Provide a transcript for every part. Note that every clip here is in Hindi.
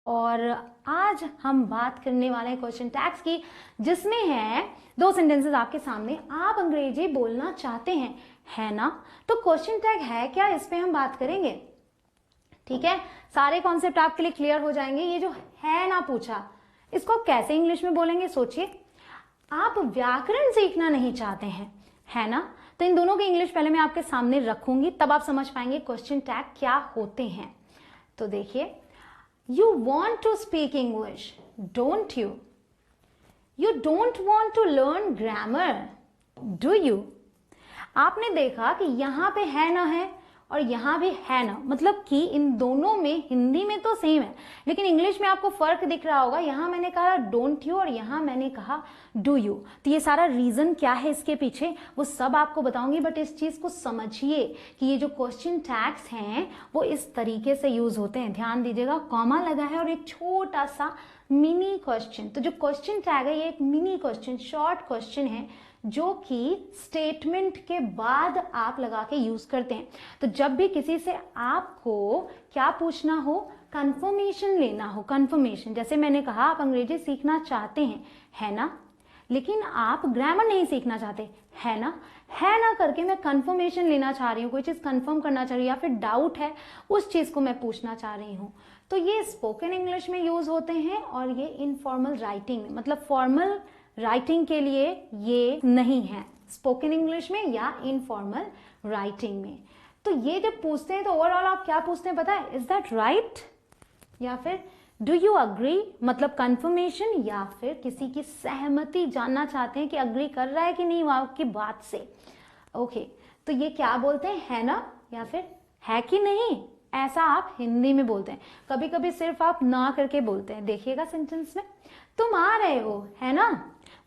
और आज हम बात करने वाले हैं क्वेश्चन टैग्स की, जिसमें है 2 सेंटेंसेस आपके सामने। आप अंग्रेजी बोलना चाहते हैं, है ना? तो क्वेश्चन टैग है क्या, इस पे हम बात करेंगे। ठीक है, सारे कॉन्सेप्ट आपके लिए क्लियर हो जाएंगे। ये जो है ना पूछा, इसको आप कैसे इंग्लिश में बोलेंगे सोचिए। आप व्याकरण सीखना नहीं चाहते हैं, है ना? तो इन दोनों की इंग्लिश पहले मैं आपके सामने रखूंगी, तब आप समझ पाएंगे क्वेश्चन टैग क्या होते हैं। तो देखिए, you want to speak English, don't you? You don't want to learn grammar, do you? आपने देखा कि यहाँ पे है ना है और यहाँ भी है ना, मतलब कि इन दोनों में हिंदी में तो सेम है, लेकिन इंग्लिश में आपको फर्क दिख रहा होगा। यहाँ मैंने कहा डोंट यू और यहाँ मैंने कहा डू यू। तो ये सारा रीजन क्या है इसके पीछे, वो सब आपको बताऊंगी। बट इस चीज को समझिए कि ये जो क्वेश्चन टैग्स हैं वो इस तरीके से यूज होते हैं। ध्यान दीजिएगा, कॉमा लगा है और एक छोटा सा मिनी क्वेश्चन। तो जो क्वेश्चन टैग है ये एक मिनी क्वेश्चन, शॉर्ट क्वेश्चन है, जो कि स्टेटमेंट के बाद आप लगा के यूज करते हैं। तो जब भी किसी से आपको क्या पूछना हो, कंफर्मेशन लेना हो, कंफर्मेशन, जैसे मैंने कहा आप अंग्रेजी सीखना चाहते हैं, है ना, लेकिन आप ग्रामर नहीं सीखना चाहते, है ना करके मैं कंफर्मेशन लेना चाह रही हूँ, कोई चीज कंफर्म करना चाह रही हूँ या फिर डाउट है उस चीज को मैं पूछना चाह रही हूँ। तो ये स्पोकन इंग्लिश में यूज होते हैं और ये इनफॉर्मल राइटिंग में, मतलब फॉर्मल राइटिंग के लिए ये नहीं है, स्पोकन इंग्लिश में या इनफॉर्मल राइटिंग में। तो ये जब पूछते हैं तो ओवरऑल आप क्या पूछते हैं पता है, इज दैट राइट, या फिर डू यू अग्री, मतलब कंफर्मेशन, या फिर किसी की सहमति जानना चाहते हैं कि अग्री कर रहा है कि नहीं वो आपकी बात से। ओके, तो ये क्या बोलते हैं, है ना या फिर है कि नहीं, ऐसा आप हिंदी में बोलते हैं। कभी कभी सिर्फ आप ना करके बोलते हैं। देखिएगा सेंटेंस में, तुम आ रहे हो, है ना।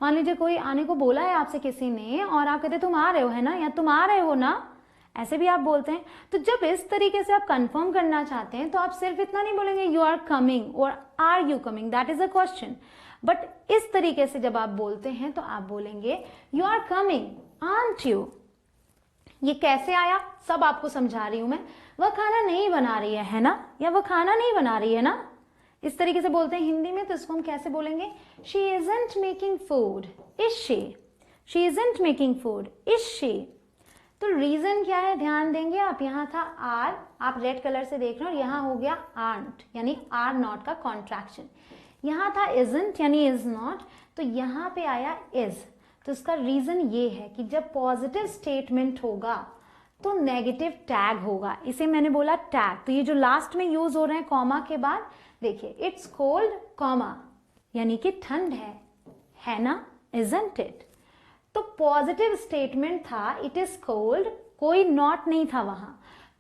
मान लीजिए कोई आने को बोला है आपसे किसी ने और आप कहते तुम आ रहे हो, है ना, या तुम आ रहे हो ना, ऐसे भी आप बोलते हैं। तो जब इस तरीके से आप कंफर्म करना चाहते हैं तो आप सिर्फ इतना नहीं बोलेंगे यू आर कमिंग और are you coming, that is a question. But इस तरीके से जब आप बोलते हैं तो आप बोलेंगे you are coming, aren't you. ये कैसे आया सब आपको समझा रही हूं मैं। वह खाना नहीं बना रही है ना, या वह खाना नहीं बना रही है ना, इस तरीके से बोलते हैं हिंदी में। तो इसको हम कैसे बोलेंगे, she isn't making food, is she isn't making food, is she. तो रीजन क्या है, ध्यान देंगे आप। यहाँ था आर, आप रेड कलर से देख रहे हो, और यहाँ हो गया आर्ट यानी आर नॉट का कॉन्ट्रैक्शन। यहाँ था इजंट यानी इज नॉट, तो यहाँ पे आया इज। तो इसका रीजन ये है कि जब पॉजिटिव स्टेटमेंट होगा तो नेगेटिव टैग होगा। इसे मैंने बोला टैग। तो ये जो लास्ट में यूज हो रहे हैं कॉमा के बाद, देखिए इट्स कोल्ड कॉमा यानी कि ठंड है ना, इजंट इट। तो पॉजिटिव स्टेटमेंट था इट इज कोल्ड, कोई नॉट नहीं था वहां,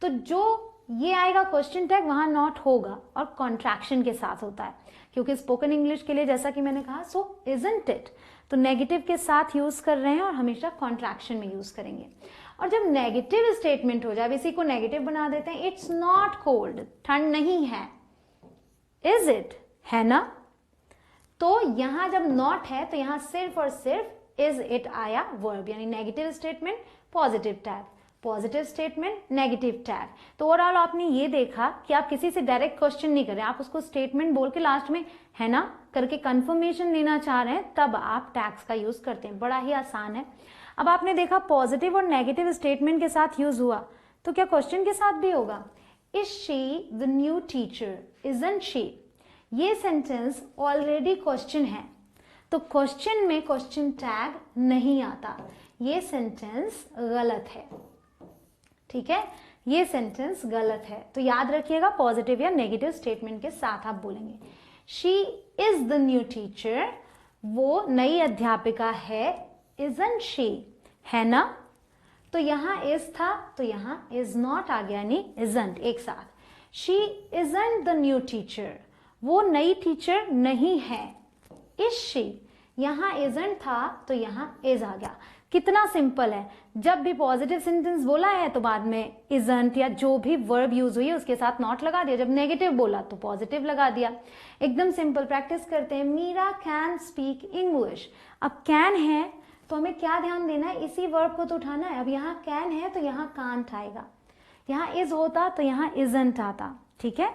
तो जो ये आएगा क्वेश्चन टैग वहां नॉट होगा और कॉन्ट्रैक्शन के साथ होता है, क्योंकि स्पोकन इंग्लिश के लिए जैसा कि मैंने कहा सो इजंट इट, तो नेगेटिव के साथ यूज कर रहे हैं और हमेशा कॉन्ट्रैक्शन में यूज करेंगे। और जब नेगेटिव स्टेटमेंट हो जाए, इसी को नेगेटिव बना देते हैं, इट्स नॉट कोल्ड, ठंड नहीं है, इज इट, है ना। तो यहां जब नॉट है तो यहां सिर्फ और सिर्फ इज इट आया वर्ब, यानी negative statement positive tag, positive statement negative tag. तो ओवरऑल आपने ये देखा कि आप किसी से डायरेक्ट क्वेश्चन नहीं कर रहे, आप उसको स्टेटमेंट बोल के लास्ट में है ना करके कंफर्मेशन लेना चाह रहे हैं, तब आप टैग्स का यूज करते हैं। बड़ा ही आसान है। अब आपने देखा पॉजिटिव और नेगेटिव स्टेटमेंट के साथ यूज हुआ, तो क्या क्वेश्चन के साथ भी होगा। Is she the new teacher, isn't she. ये सेंटेंस ऑलरेडी क्वेश्चन है, तो क्वेश्चन में क्वेश्चन टैग नहीं आता, ये सेंटेंस गलत है। ठीक है, ये सेंटेंस गलत है। तो याद रखिएगा पॉजिटिव या नेगेटिव स्टेटमेंट के साथ आप बोलेंगे। She is the new teacher, वो नई अध्यापिका है, इजंट शी, है ना। तो यहां इज था तो यहां इज नॉट आ गया, यानी इजंट एक साथ। She isn't the new teacher, वो नई टीचर नहीं है, इज शी। यहां इजंट था तो यहां इज आ गया। कितना सिंपल है, जब भी पॉजिटिव सेंटेंस बोला है तो बाद में इजंट या जो भी वर्ब यूज हुई है उसके साथ नॉट लगा दिया, जब नेगेटिव बोला तो पॉजिटिव लगा दिया। एकदम सिंपल। प्रैक्टिस करते हैं। Meera can speak English. अब कैन है तो हमें क्या ध्यान देना है, इसी वर्ब को तो उठाना है। अब यहाँ कैन है तो यहाँ कांट आएगा, यहाँ इज होता तो यहाँ इजंट आता। ठीक है,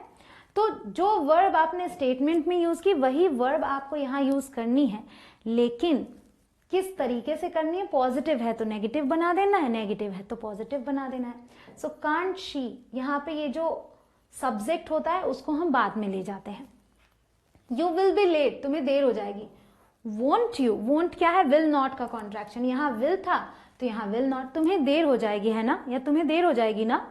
तो जो वर्ब आपने स्टेटमेंट में यूज की वही वर्ब आपको यहाँ यूज करनी है, लेकिन किस तरीके से करनी है? पॉजिटिव है तो नेगेटिव बना देना है, नेगेटिव है तो पॉजिटिव बना देना है। सो कांट शी, यहाँ पे ये जो सब्जेक्ट होता है उसको हम बाद में ले जाते हैं। यू विल बी लेट, तुम्हें देर हो जाएगी। वोंट यू, वोंट क्या है? विल नॉट का कॉन्ट्रैक्शन, यहाँ विल था तो यहाँ विल नॉट, तुम्हें देर हो जाएगी है ना, या तुम्हें देर हो जाएगी ना।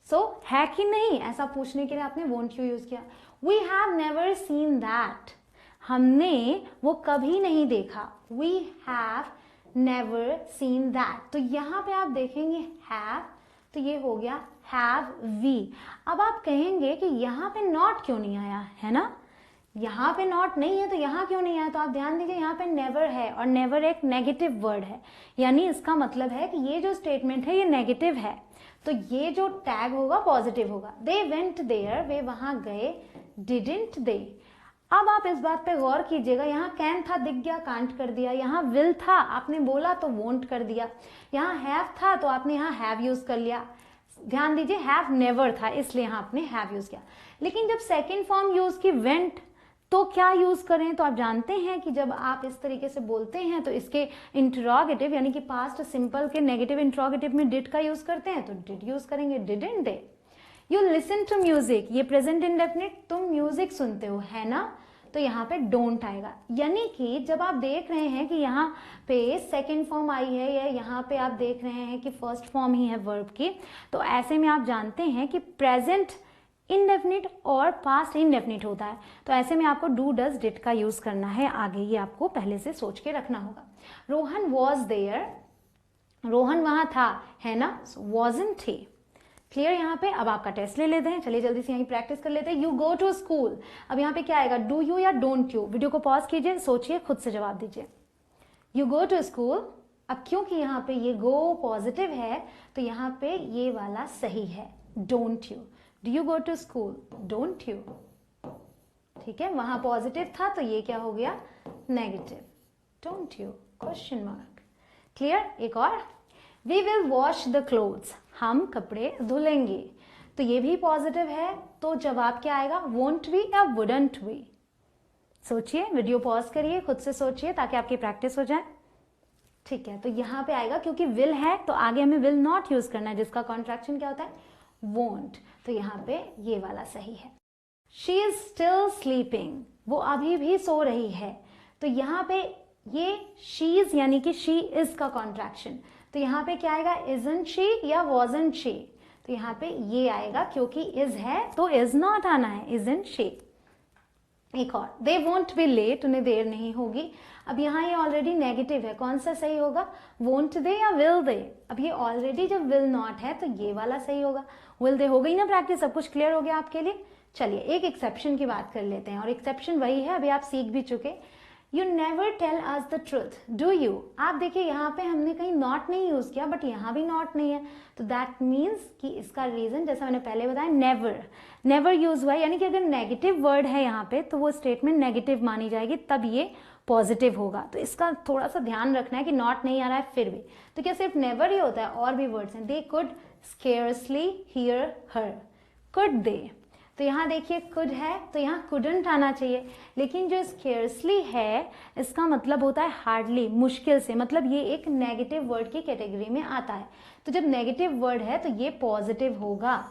सो है कि नहीं, ऐसा पूछने के लिए आपने वोंट यू यूज किया। We have never seen that, हमने वो कभी नहीं देखा। We have never seen that, तो यहाँ पे आप देखेंगे हैव, तो ये हो गया हैव वी। अब आप कहेंगे कि यहाँ पे नॉट क्यों नहीं आया, है ना, यहाँ पे नॉट नहीं है तो यहाँ क्यों नहीं आया? तो आप ध्यान दीजिए यहाँ पे नेवर है, और नेवर एक नेगेटिव वर्ड है, यानी इसका मतलब है कि ये जो स्टेटमेंट है ये नेगेटिव है, तो ये जो टैग होगा पॉजिटिव होगा। दे वेंट देयर, वे वहां गए। Didn't they. अब आप इस बात पे गौर कीजिएगा, यहाँ कैन था दिख गया, कांट कर दिया। यहाँ विल था, आपने बोला तो वोंट कर दिया। यहाँ हैव था तो आपने यहाँ हैव यूज कर लिया। ध्यान दीजिए हैव नेवर था, इसलिए यहाँ आपने हैव यूज किया। लेकिन जब सेकेंड फॉर्म यूज की वेंट, तो क्या यूज करें? तो आप जानते हैं कि जब आप इस तरीके से बोलते हैं तो इसके इंट्रोगेटिव यानी कि पास्ट सिंपल के नेगेटिव इंट्रोगेटिव में डिड का यूज करते हैं, तो डिड यूज करेंगे। Didn't they. You listen to music, ये प्रेजेंट इंडेफिनिट, तुम म्यूजिक सुनते हो, है ना, तो यहाँ पे डोंट आएगा। यानी कि जब आप देख रहे हैं कि यहाँ पे सेकेंड फॉर्म आई है, या यहाँ पे आप देख रहे हैं कि फर्स्ट फॉर्म ही है वर्ब की, तो ऐसे में आप जानते हैं कि प्रेजेंट इनडेफिनिट और पास्ट इनडेफिनिट होता है, तो ऐसे में आपको डू डज डिड का यूज करना है आगे, ये आपको पहले से सोच के रखना होगा। रोहन वॉज देयर, रोहन वहां था, है ना, वॉजंट ही। क्लियर यहाँ पे? अब आपका टेस्ट ले लेते हैं, चलिए जल्दी से यहीं प्रैक्टिस कर लेते हैं। यू गो टू स्कूल, अब यहाँ पे क्या आएगा? डू यू या डोंट यू? वीडियो को पॉज कीजिए, सोचिए, खुद से जवाब दीजिए। यू गो टू स्कूल, अब क्योंकि यहाँ पे ये गो पॉजिटिव है तो यहाँ पे ये वाला सही है, don't you. Do you go to school? Don't you. ठीक है, वहां पॉजिटिव था तो ये क्या हो गया? Negative, don't you, question mark. Clear? एक और, we will wash the clothes, हम कपड़े धुलेंगे, तो ये भी पॉजिटिव है, तो जवाब क्या आएगा? वोंट वी या वुडंट वी? सोचिए, वीडियो पॉज करिए, खुद से सोचिए ताकि आपकी प्रैक्टिस हो जाए। ठीक है, तो यहाँ पे आएगा, क्योंकि विल है तो आगे हमें विल नॉट यूज करना है, जिसका कॉन्ट्रैक्शन क्या होता है? वोंट, तो यहाँ पे ये वाला सही है। शी इज स्टिल स्लीपिंग, वो अभी भी सो रही है, तो यहाँ पे ये शीज यानी कि शी इज का कॉन्ट्रैक्शन, तो यहाँ पे क्या आएगा? इजंट शी या वॉजंट शी? तो यहाँ पे ये आएगा, क्योंकि इज है तो इज नॉट आना है, इजंट शी। एक और, दे वोंट बी लेट, उन्हें देर नहीं होगी। अब यहाँ ये ऑलरेडी नेगेटिव है, कौन सा सही होगा? वोंट दे या विल दे? अब ये ऑलरेडी जब विल नॉट है तो ये वाला सही होगा। विल दे हो गई ना प्रैक्टिस, सब कुछ क्लियर हो गया आपके लिए। चलिए एक एक्सेप्शन की बात कर लेते हैं, और एक्सेप्शन वही है, अभी आप सीख भी चुके। You never tell us the truth, do you? आप देखिए यहाँ पे हमने कहीं नॉट नहीं यूज किया, बट यहाँ भी नॉट नहीं है, तो दैट मीन्स कि इसका रीजन जैसा मैंने पहले बताया, नेवर, नेवर यूज हुआ है, यानी कि अगर नेगेटिव वर्ड है यहाँ पे तो वो स्टेटमेंट नेगेटिव मानी जाएगी, तब ये पॉजिटिव होगा। तो इसका थोड़ा सा ध्यान रखना है कि नॉट नहीं आ रहा है फिर भी, तो क्या सिर्फ नेवर ही होता है? और भी वर्ड्स हैं। They could scarcely here her, could they, तो यहाँ देखिए कुड है तो यहाँ कुडंट आना चाहिए, लेकिन जो स्केर्सली है इसका मतलब होता है हार्डली, मुश्किल से, मतलब ये एक नेगेटिव वर्ड की कैटेगरी में आता है, तो जब नेगेटिव वर्ड है तो ये पॉजिटिव होगा।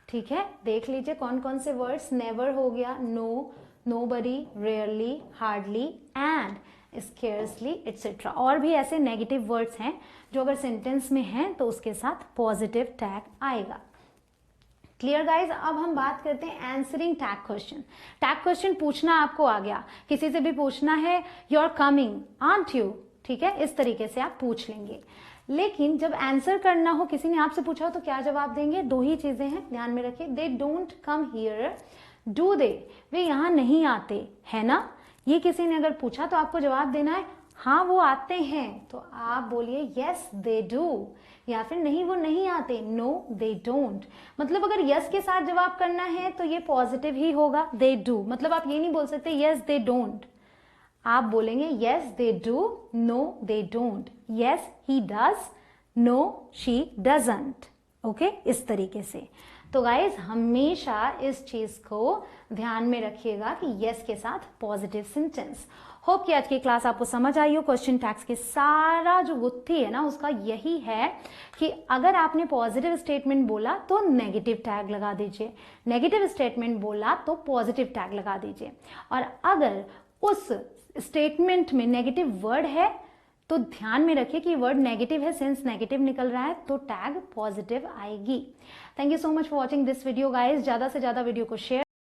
ठीक है, देख लीजिए कौन कौन से वर्ड्स, नेवर हो गया, no, nobody, rarely, hardly and scarcely etcetera. और भी ऐसे नेगेटिव वर्ड्स हैं जो अगर सेंटेंस में हैं तो उसके साथ पॉजिटिव टैग आएगा। Clear guys? अब हम बात करते हैं answering tag question. Tag question पूछना आपको आ गया, किसी से भी पूछना है, you are coming, aren't you, ठीक है, इस तरीके से आप पूछ लेंगे। लेकिन जब आंसर करना हो, किसी ने आपसे पूछा हो तो क्या जवाब देंगे? दो ही चीजें हैं, ध्यान में रखिए। They don't come here, do they? वे यहाँ नहीं आते, है ना, ये किसी ने अगर पूछा तो आपको जवाब देना है हाँ वो आते हैं, तो आप बोलिए यस दे डू, या फिर नहीं वो नहीं आते, नो दे डोंट। मतलब अगर यस के साथ जवाब करना है तो ये पॉजिटिव ही होगा, दे डू। मतलब आप ये नहीं बोल सकते यस दे डोंट, आप बोलेंगे yes they do, no they don't, yes he does, no she doesn't. Okay इस तरीके से। तो गाइज हमेशा इस चीज को ध्यान में रखिएगा कि यस के साथ पॉजिटिव सेंटेंस। होप कि आज की क्लास आपको समझ आई हो। क्वेश्चन टैग्स के सारा जो गुत्थी है ना उसका यही है कि अगर आपने पॉजिटिव स्टेटमेंट बोला तो नेगेटिव टैग लगा दीजिए, नेगेटिव स्टेटमेंट बोला तो पॉजिटिव टैग लगा दीजिए, और अगर उस स्टेटमेंट में नेगेटिव वर्ड है तो ध्यान में रखिए कि वर्ड नेगेटिव है, सेंस नेगेटिव निकल रहा है तो टैग पॉजिटिव आएगी। Thank you so much for watching this video guys. ज्यादा से ज्यादा वीडियो को शेयर